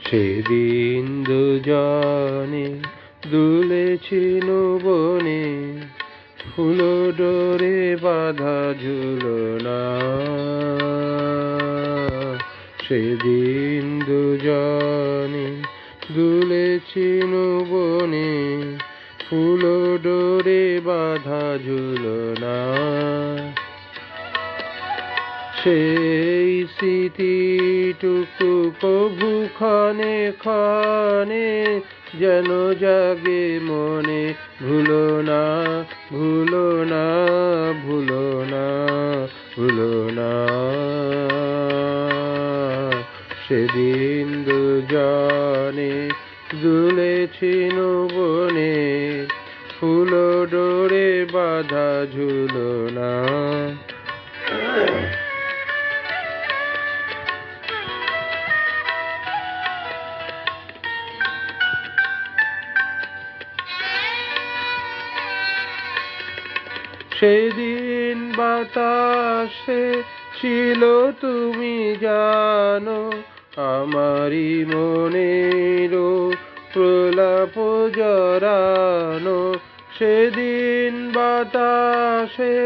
সেদিন দুজনে দুলেছিল বনে, ফুল ডোরে বাঁধা ঝুলনা। সেদিন দুজনে দুলেছিল বনে, ফুল ডোরে বাঁধা ঝুলনা। সেই স্মৃতিটুকু কভু ক্ষণে ক্ষণে যেন জাগে মনে, ভুলো না, ভুলো না, ভুলো না, ভুলো না। সেদিন দুজনে দুলেছিল বনে, ফুল ডোরে বাঁধা ঝুলনা। সেদিন বাতাসে ছিল তুমি জানো, আমারই মনেরও প্রলাপ জড়ানো। সেদিন বাতাসে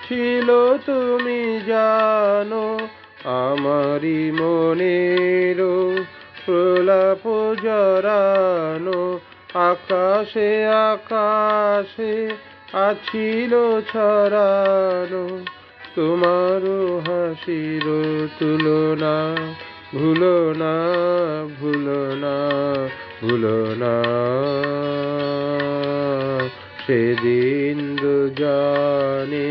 ছিল তুমি জানো, আমারই মনেরও প্রলাপ জড়ানো। আকাশে আকাশে আছিল ছড়ানো, তোমারও হাসির তুলনা। ভুলো না, ভুলো না, ভুলো না। সেদিন দুজনে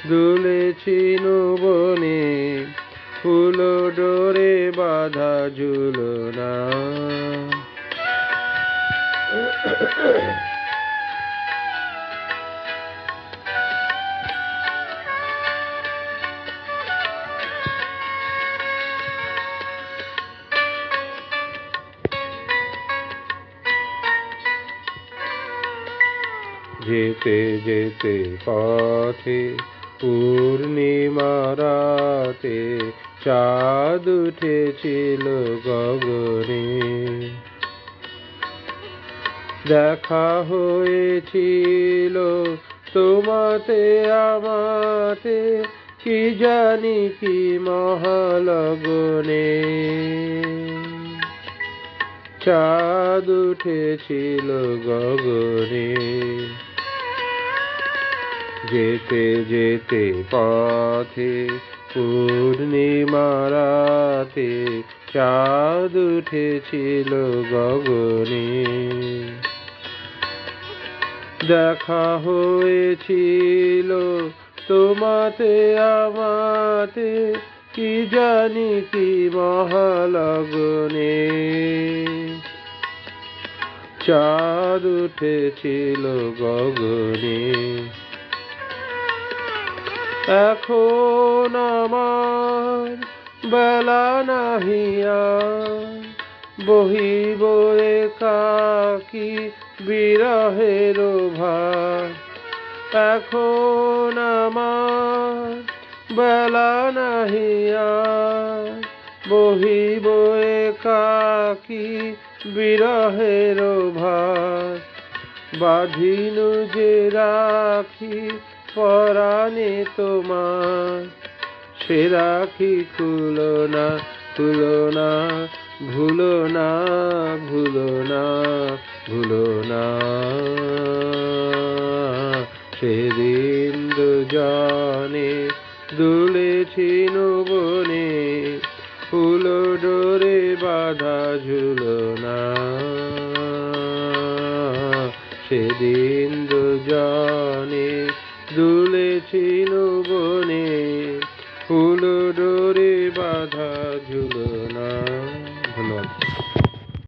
দুলেছিল বনে, ফুল ডোরে বাঁধা ঝুলনা। যেতে যেতে পথে পূর্ণিমা রাতে, চাঁদ উঠেছিল গগনে। দেখা হয়েছিল তোমাতে আমাতে, কি জানি কি মহালগনে। চাঁদ উঠেছিল গগনে। যেতে যেতে পথে পূর্ণিমা রাতে, চাঁদ উঠেছিল গগনে। দেখা হয়েছিল তোমাতে আমাতে, কি জানি কি মহালগনে। চাঁদ উঠেছিল গগনে। এখন আমার বেলা নাহিয়া, বহিব একাকী বিরহের ভার। এখন আমার বেলা নাহিয়া, বহিব একাকী বিরহের ভার। বাঁধিনু যে রাখি পরাণে তোমার, সে রাখি খুলো না, খুলো না, ভুলো না, ভুলো না, ভুলো না। সেদিন দুজনে দুলেছিল বনে, ফুল ডোরে বাঁধা ঝুলনা। সেদিন দুজনে দুলেছিল বনে, ফুল ডোরে বাঁধা